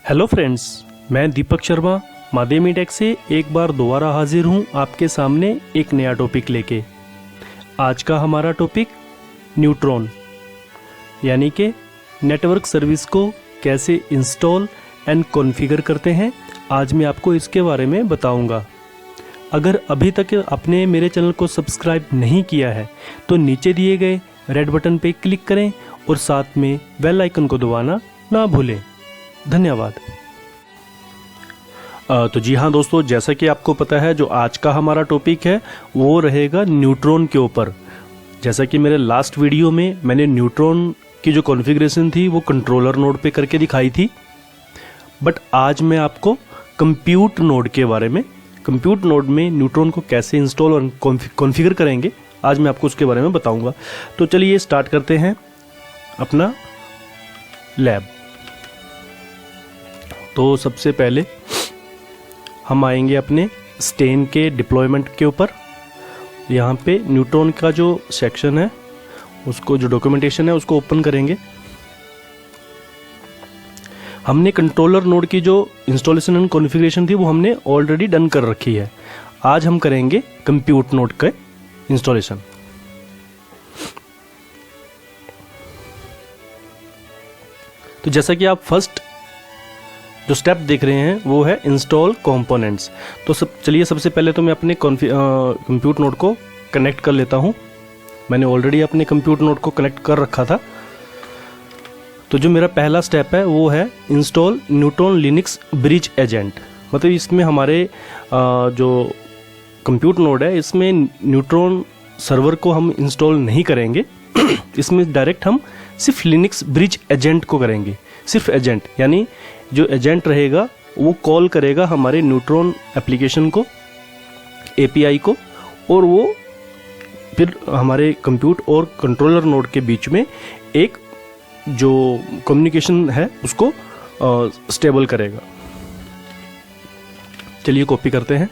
Hello friends, मैं Deepak Sharma माध्यमी take से एक बार दोबारा हाजिर हूँ आपके सामने एक नया टॉपिक लेके। आज का हमारा टॉपिक न्यूट्रॉन यानी कि नेटवर्क सर्विस को कैसे इंस्टॉल एंड कॉन्फ़िगर करते हैं, आज मैं आपको इसके बारे में बताऊंगा। अगर अभी तक आपने मेरे चैनल को सब्सक्राइब नहीं किया है तो नीचे दिए गए रेड बटन पे क्लिक करें और साथ में बेल आइकन को दबाना ना भूलें। धन्यवाद। तो जी हाँ दोस्तों, जैसा कि आपको पता है जो आज का हमारा टॉपिक है वो रहेगा न्यूट्रॉन के ऊपर। जैसा कि मेरे लास्ट वीडियो में मैंने न्यूट्रॉन की जो कॉन्फ़िगरेशन थी वो कंट्रोलर नोड पे करके दिखाई थी, बट आज मैं आपको कंप्यूट नोड के बारे में, कंप्यूट नोड में न्यूट्रॉन को कैसे इंस्टॉल और कॉन्फ़िगर करेंगे, आज मैं आपको उसके बारे में बताऊंगा। तो चलिए स्टार्ट करते हैं अपना लैब। तो सबसे पहले हम आएंगे अपने स्टेन के डिप्लॉयमेंट के ऊपर। यहाँ पे न्यूट्रॉन का जो सेक्शन है उसको, जो डॉक्यूमेंटेशन है उसको ओपन करेंगे। हमने कंट्रोलर नोड की जो इंस्टॉलेशन एंड कॉन्फ़िगरेशन थी वो हमने ऑलरेडी डन कर रखी है। आज हम करेंगे कंप्यूट नोड का इंस्टॉलेशन। तो जैसा कि आप फर्स्ट जो स्टेप देख रहे हैं वो है इंस्टॉल कंपोनेंट्स। तो चलिए सबसे पहले तो मैं अपने कंप्यूट नोड को कनेक्ट कर लेता हूं। मैंने ऑलरेडी अपने कंप्यूट नोड को कनेक्ट कर रखा था। तो जो मेरा पहला स्टेप है वो है install neutron Linux bridge agent. मतलब इसमें हमारे जो कंप्यूट नोड है इसमें न्यूट्रॉन सर्वर को हम इंस्टॉल नहीं करेंगे। इसमें डायरेक्ट हम सिर्फ लिनक्स ब्रिज एजेंट को करेंगे। सिर्फ एजेंट, यानी जो एजेंट रहेगा वो कॉल करेगा हमारे न्यूट्रॉन एप्लीकेशन को, एपीआई को, और वो फिर हमारे कंप्यूट और कंट्रोलर नोड के बीच में एक जो कम्युनिकेशन है उसको स्टेबल करेगा। चलिए कॉपी करते हैं।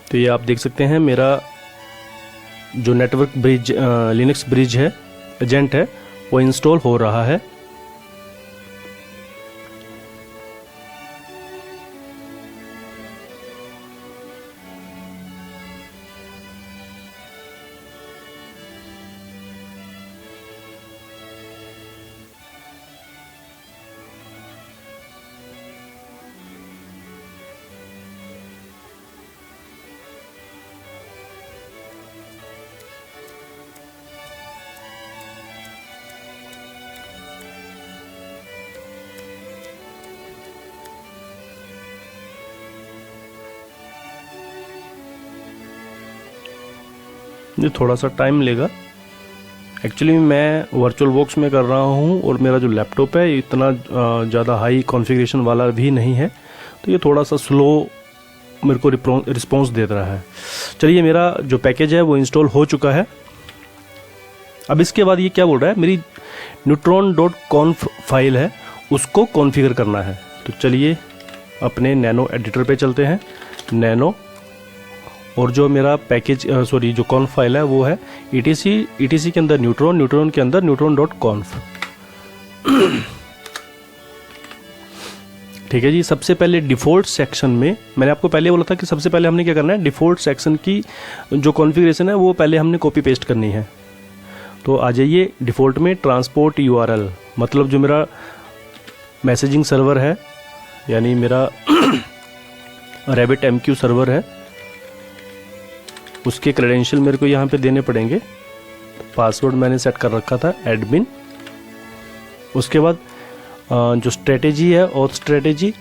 तो ये आप देख सकते हैं मेरा जो नेटवर्क ब्रिज लिनक्स ब्रिज है, एजेंट है, वो इंस्टॉल हो रहा है। ये थोड़ा सा टाइम लेगा। एक्चुअली मैं वर्चुअल बॉक्स में कर रहा हूँ और मेरा जो लैपटॉप है इतना ज़्यादा हाई कॉन्फ़िगरेशन वाला भी नहीं है, तो ये थोड़ा सा स्लो मेरे को रिस्पॉन्स दे रहा है। चलिए, मेरा जो पैकेज है वो इंस्टॉल हो चुका है। अब इसके बाद ये क्या बोल रहा है, मेरी neutron.conf फाइल है उसको कॉन्फ़िगर करना है। तो चलिए अपने नैनो एडिटर पे चलते हैं। नैनो, और जो मेरा पैकेज जो कॉन्फ फाइल है वो है etc के अंदर न्यूट्रॉन के अंदर neutron.conf। ठीक है जी। सबसे पहले डिफ़ॉल्ट सेक्शन में, मैंने आपको पहले बोला था कि सबसे पहले हमने क्या करना है, डिफ़ॉल्ट सेक्शन की जो कॉन्फ़िगरेशन है वो पहले हमने कॉपी पेस्ट करनी है। तो आ जाइए डिफ़ॉल्ट में, ट्रांसपोर्ट URL, मतलब जो मेरा मैसेजिंग सर्वर है, यानी मेरा RabbitMQ सर्वर है, उसके क्रेडेंशियल मेरे को यहाँ पे देने पड़ेंगे। पासवर्ड मैंने सेट कर रखा था एडमिन। उसके बाद जो स्ट्रेटेजी है, ऑथ स्ट्रेटेजी,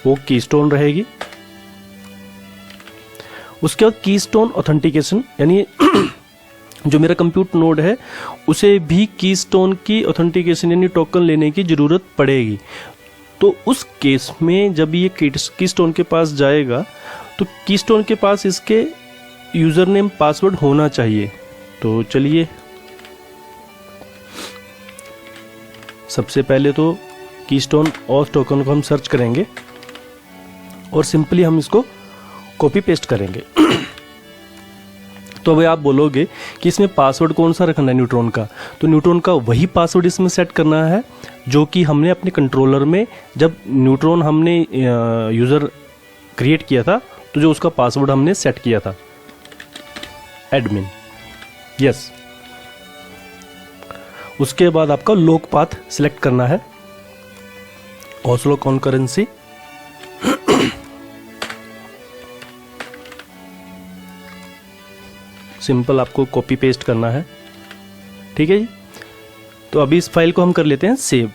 वो कीस्टोन रहेगी। उसके बाद कीस्टोन ऑथेंटिकेशन, यानी जो मेरा कंप्यूट नोड है उसे भी कीस्टोन की ऑथेंटिकेशन यानी टोकन लेने की ज़रूरत पड़ेगी। तो उस केस में जब ये कीस्टोन के पास जाएगा तो कीस्टोन के पास इसके यूज़र नेम पासवर्ड होना चाहिए। तो चलिए सबसे पहले तो कीस्टोन ऑथ टोकन को हम सर्च करेंगे। और सिंपली हम इसको कॉपी पेस्ट करेंगे। तो अभी आप बोलोगे कि इसमें पासवर्ड कौन सा रखना है न्यूट्रॉन का, तो न्यूट्रॉन का वही पासवर्ड इसमें सेट करना है जो कि हमने अपने कंट्रोलर में जब न्यूट्रॉन हमने यूज़र क्रिएट किया था तो जो उसका पासवर्ड हमने सेट किया था, एडमिन, यस। उसके बाद आपका लोक पाथ सिलेक्ट करना है, ओस्लो कॉन्करेंसी, सिंपल आपको कॉपी पेस्ट करना है, ठीक है जी। तो अभी इस फाइल को हम कर लेते हैं सेव।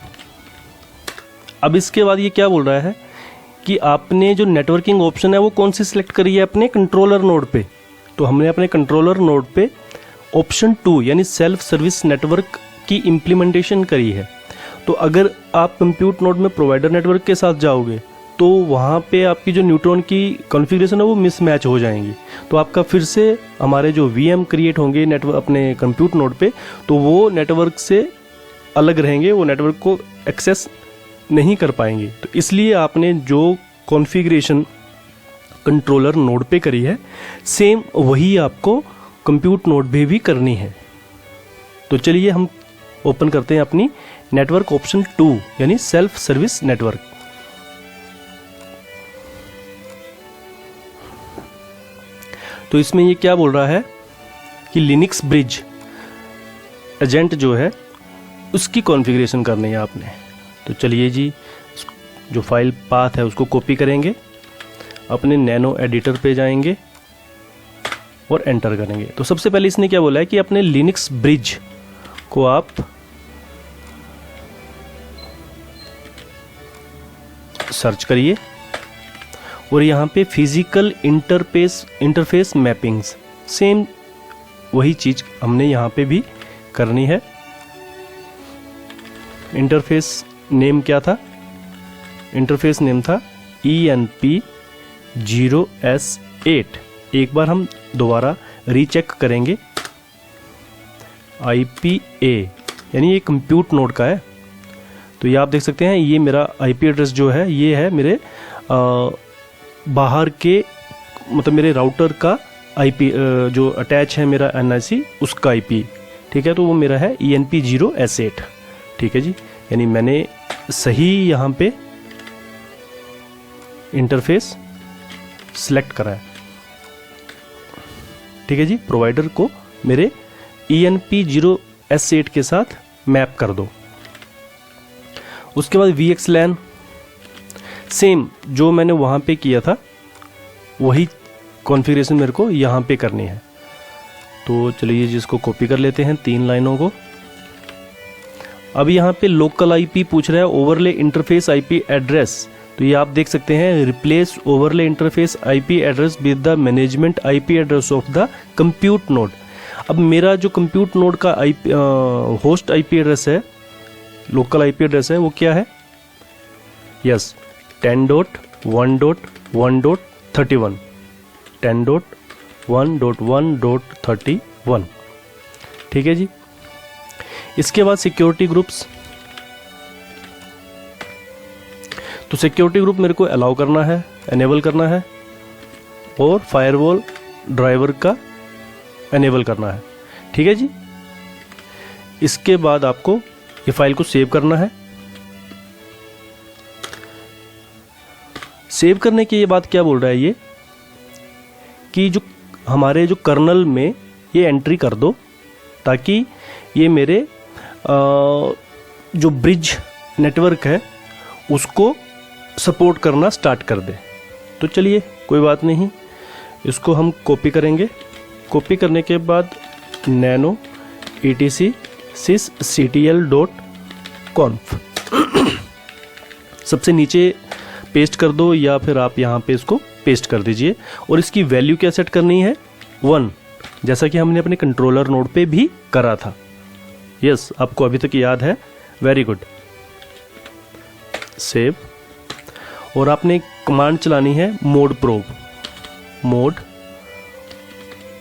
अब इसके बाद ये क्या बोल रहा है कि आपने जो नेटवर्किंग ऑप्शन है वो कौन सी सिलेक्ट करी है अपने कंट्रोलर नोड पे। तो हमने अपने कंट्रोलर नोड पे ऑप्शन 2 यानी सेल्फ सर्विस नेटवर्क की इम्प्लीमेंटेशन करी है। तो अगर आप कंप्यूट नोड में प्रोवाइडर नेटवर्क के साथ जाओगे तो वहाँ पे आपकी जो न्यूट्रॉन की कॉन्फ़िगरेशन है वो मिसमैच हो जाएंगी। तो आपका फिर से हमारे जो VM क्रिएट होंगे नेटवर्क अपने कंप्यूट नोड पे, तो वो नेटवर्क से अलग रहेंगे, वो नेटवर्क को एक्सेस नहीं कर पाएंगे। तो इसलिए आपने जो कॉन्फ़िगरेशन कंट्रोलर नोड पे करी है सेम वही आपको कंप्यूट नोड पे भी करनी है। तो चलिए हम ओपन करते हैं अपनी नेटवर्क ऑप्शन 2 यानी सेल्फ सर्विस नेटवर्क। तो इसमें ये क्या बोल रहा है कि लिनक्स ब्रिज एजेंट जो है उसकी कॉन्फ़िगरेशन करनी है आपने। तो चलिए जी, जो फाइल पाथ है उसको कॉपी करेंगे, अपने नैनो एडिटर पे जाएंगे और एंटर करेंगे। तो सबसे पहले इसने क्या बोला है कि अपने लिनक्स ब्रिज को आप सर्च करिए और यहाँ पे फिजिकल इंटरफेस मैपिंग्स, सेम वही चीज़ हमने यहाँ पे भी करनी है। इंटरफेस नेम क्या था? इंटरफेस नेम था ENP0S8। एक बार हम दोबारा रीचेक करेंगे। IPA यानी ये कंप्यूट नोड का है। तो ये आप देख सकते हैं, ये मेरा IP एड्रेस जो है ये है मेरे बाहर के, मतलब मेरे राउटर का IP जो अटैच है मेरा NIC उसका IP, ठीक है। तो वो मेरा है ENP0S8, ठीक है जी। यानी मैंने सही यहाँ पे इंटरफेस सिलेक्ट करा है, ठीक है जी। प्रोवाइडर को मेरे ENP0S8 के साथ मैप कर दो। उसके बाद VXLAN सेम जो मैंने वहाँ पे किया था वही कॉन्फ़िगरेशन मेरे को यहाँ पे करनी है। तो चलिए जिसको कॉपी कर लेते हैं 3 लाइनों को। अब यहाँ पे लोकल IP पूछ रहा है, ओवरले इंटरफेस IP एड्रेस। तो ये आप देख सकते हैं, replace overlay interface IP address with the management IP address of the compute node. अब मेरा जो कंप्यूट नोड का होस्ट IP एड्रेस है, लोकल IP एड्रेस है, वो क्या है? यस, 10.1.1.31 10.1.1.31, ठीक है जी। इसके बाद सिक्योरिटी ग्रुप्स। तो सिक्योरिटी ग्रुप मेरे को अलाउ करना है, एनेबल करना है, और फायरवॉल ड्राइवर का एनेबल करना है, ठीक है जी। इसके बाद आपको ये फाइल को सेव करना है। सेव करने के बाद क्या बोल रहा है ये कि जो हमारे जो कर्नल में ये एंट्री कर दो ताकि ये मेरे जो ब्रिज नेटवर्क है उसको सपोर्ट करना स्टार्ट कर दे। तो चलिए कोई बात नहीं, इसको हम कॉपी करेंगे। कॉपी करने के बाद nano etc sysctl.conf सबसे नीचे पेस्ट कर दो, या फिर आप यहाँ पे इसको पेस्ट कर दीजिए। और इसकी वैल्यू क्या सेट करनी है? 1, जैसा कि हमने अपने कंट्रोलर नोड पे भी करा था। यस, आपको अभी तक याद है, वेरी गुड। सेव। और आपने कमांड चलानी है मोड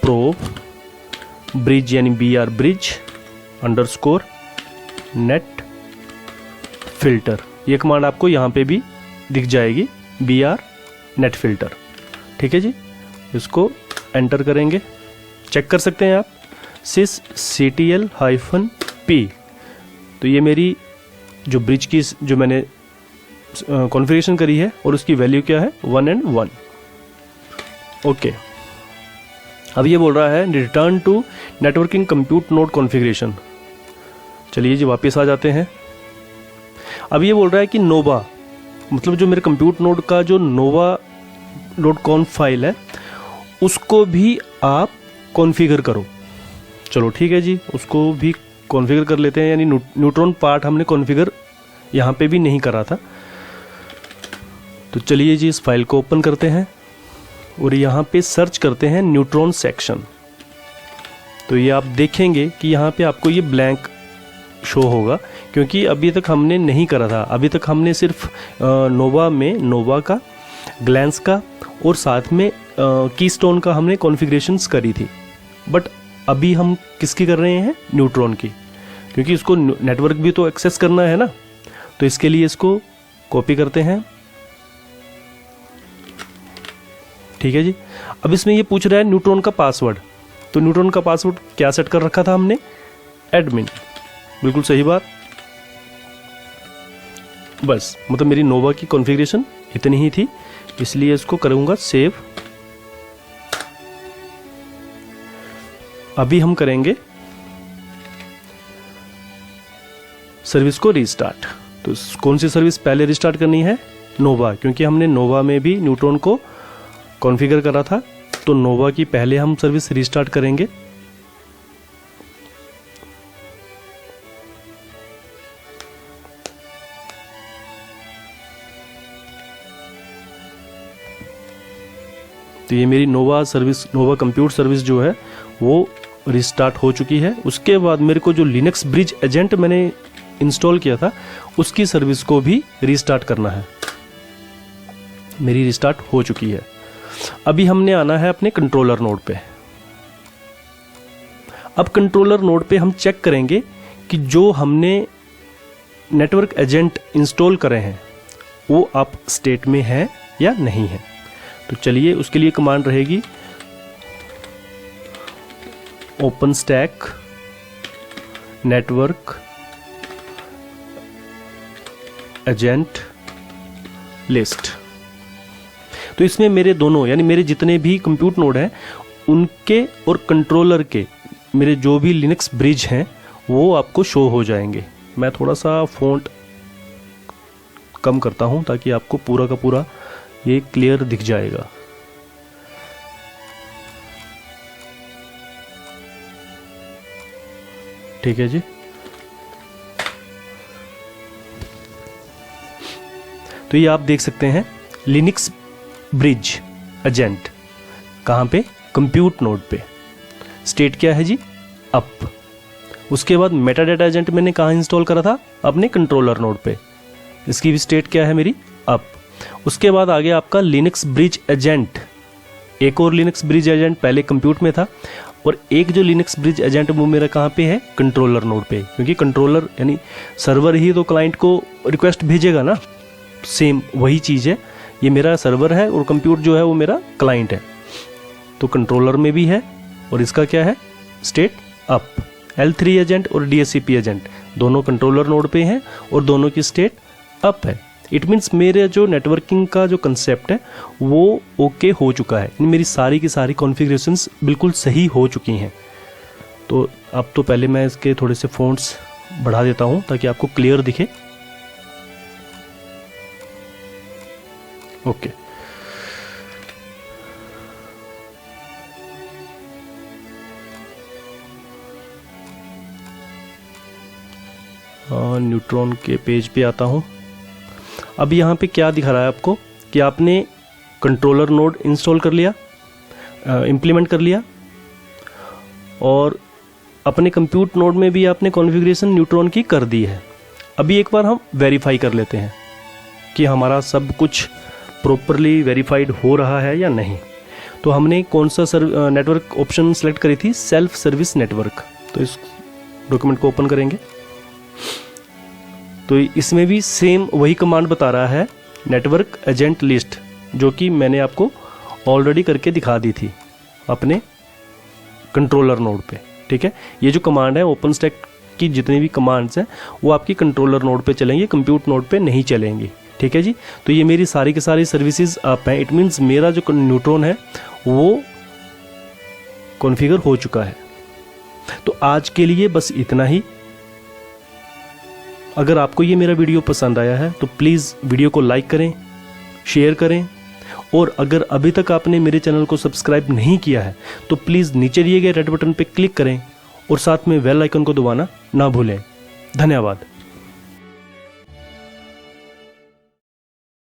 प्रोब ब्रिज यानी BR ब्रिज _ नेट फिल्टर। ये कमांड आपको यहाँ पे भी दिख जाएगी, BR नेट फिल्टर। ठीक है जी, इसको एंटर करेंगे, चेक कर सकते हैं आप sys ctl-p। तो ये मेरी जो ब्रिज की जो मैंने कॉन्फ़िगरेशन करी है और उसकी वैल्यू क्या है 1 and 1। ओके, अब ये बोल रहा है return to networking compute node configuration. चलिए जी वापस आ जाते हैं। अब ये बोल रहा है कि नोवा, मतलब जो मेरे कंप्यूट नोड का जो nova.conf फाइल है उसको भी आप कॉन्फ़िगर करो। चलो ठीक है जी, उसको भी कॉन्फ़िगर कर लेते हैं, यानी न्यूट्रॉन पार्ट हमने कॉन्फ़िगर यहाँ पे भी नहीं करा था। तो चलिए जी इस फाइल को ओपन करते हैं और यहाँ पे सर्च करते हैं न्यूट्रॉन सेक्शन। तो ये आप देखेंगे कि यहाँ पे आपको ये ब्लैंक शो होगा, क्योंकि अभी तक हमने नहीं करा था। अभी तक हमने सिर्फ नोवा का, ग्लैंस का और साथ में कीस्टोन का हमने कॉन्फ़िगरेशंस करी थी। बट अभी हम किसकी कर रहे हैं, न्यूट्रॉन की, क्योंकि इसको नेटवर्क भी तो एक्सेस करना है ना। तो इसके लिए इसको कॉपी करते हैं। ठीक है जी, अब इसमें ये पूछ रहा है न्यूट्रॉन का पासवर्ड। तो न्यूट्रॉन का पासवर्ड क्या सेट कर रखा था हमने, एडमिन। बिल्कुल सही बात। बस मतलब मेरी नोवा की कॉन्फ़िगरेशन इतनी ही थी, इसलिए इसको करूँगा सेव। अभी हम करेंगे सर्विस को रीस्टार्ट। तो कौन सी सर्विस पहले रीस्टार्ट करनी है, नोवा, क्योंकि हमने नोवा में भी न्यूट्रॉन को कॉन्फ़िगर करा था। तो नोवा की पहले हम सर्विस रीस्टार्ट करेंगे। तो ये मेरी नोवा सर्विस, नोवा कंप्यूट सर्विस जो है वो रिस्टार्ट हो चुकी है। उसके बाद मेरे को जो लिनक्स ब्रिज एजेंट मैंने इंस्टॉल किया था उसकी सर्विस को भी रिस्टार्ट करना है। मेरी रिस्टार्ट हो चुकी है। अभी हमने आना है अपने कंट्रोलर नोड पे। अब कंट्रोलर नोड पे हम चेक करेंगे कि जो हमने नेटवर्क एजेंट इंस्टॉल करे हैं वो अप स्टेट में है या नहीं है। तो चलिए उसके लिए कमांड रहेगी open stack network agent list. तो इसमें मेरे दोनों, यानी मेरे जितने भी कंप्यूट नोड हैं उनके और कंट्रोलर के मेरे जो भी लिनक्स ब्रिज हैं वो आपको शो हो जाएंगे। मैं थोड़ा सा फ़ॉन्ट कम करता हूं ताकि आपको पूरा का पूरा ये क्लियर दिख जाएगा। ठीक है जी, तो ये आप देख सकते हैं लिनक्स ब्रिज एजेंट कहाँ पे, कंप्यूट नोड पे। स्टेट क्या है जी, अप। उसके बाद मेटाडेटा एजेंट मैंने कहाँ इंस्टॉल करा था, अपने कंट्रोलर नोड पे। इसकी भी स्टेट क्या है मेरी, अप। उसके बाद आगे आपका लिनक्स ब्रिज एजेंट, एक और लिनक्स ब्रिज एजेंट पहले कंप्यूट में था और एक जो लिनक्स ब्रिज एजेंट वो मेरा कहाँ पे है, कंट्रोलर नोड पे। क्योंकि कंट्रोलर यानी सर्वर ही तो क्लाइंट को रिक्वेस्ट भेजेगा ना, सेम वही चीज़ है। ये मेरा सर्वर है और कंप्यूट जो है वो मेरा क्लाइंट है। तो कंट्रोलर में भी है और इसका क्या है, स्टेट अप। L3 एजेंट और DHCP एजेंट दोनों कंट्रोलर नोड पे हैं और दोनों की स्टेट अप है। इट मीन्स मेरे जो नेटवर्किंग का जो कंसेप्ट है वो ओके हो चुका है। मेरी सारी की सारी कॉन्फ़िगरेशंस बिल्कुल सही हो चुकी हैं। तो अब तो पहले मैं इसके थोड़े से फ़ॉन्ट्स बढ़ा देता हूँ ताकि आपको क्लियर दिखे। ओके, न्यूट्रॉन के पेज पे आता हूँ। अब यहाँ पे क्या दिखा रहा है आपको कि आपने कंट्रोलर नोड इंस्टॉल कर लिया, इम्प्लीमेंट कर लिया और अपने कंप्यूट नोड में भी आपने कॉन्फ़िगरेशन न्यूट्रॉन की कर दी है। अभी एक बार हम वेरीफाई कर लेते हैं कि हमारा सब कुछ प्रॉपरली वेरीफाइड हो रहा है या नहीं। तो हमने कौन सा नेटवर्क ऑप्शन सेलेक्ट करी थी, सेल्फ सर्विस नेटवर्क। तो इस डॉक्यूमेंट को ओपन करेंगे तो इसमें भी सेम वही कमांड बता रहा है, नेटवर्क एजेंट लिस्ट जो कि मैंने आपको ऑलरेडी करके दिखा दी थी अपने कंट्रोलर नोड पे। ठीक है, ये जो कमांड है ओपन स्टैक की जितनी भी कमांड्स हैं वो आपकी कंट्रोलर नोड पे चलेंगी, कंप्यूट नोड पे नहीं चलेंगी। ठीक है जी, तो ये मेरी सारी की सारी सर्विसेज अप हैं। इट मीन्स मेरा जो न्यूट्रॉन है वो कॉन्फ़िगर हो चुका है। तो आज के लिए बस इतना ही। अगर आपको ये मेरा वीडियो पसंद आया है तो प्लीज़ वीडियो को लाइक करें, शेयर करें, और अगर अभी तक आपने मेरे चैनल को सब्सक्राइब नहीं किया है तो प्लीज़ नीचे दिए गए रेड बटन पर क्लिक करें और साथ में बेल आइकन को दबाना ना भूलें। धन्यवाद।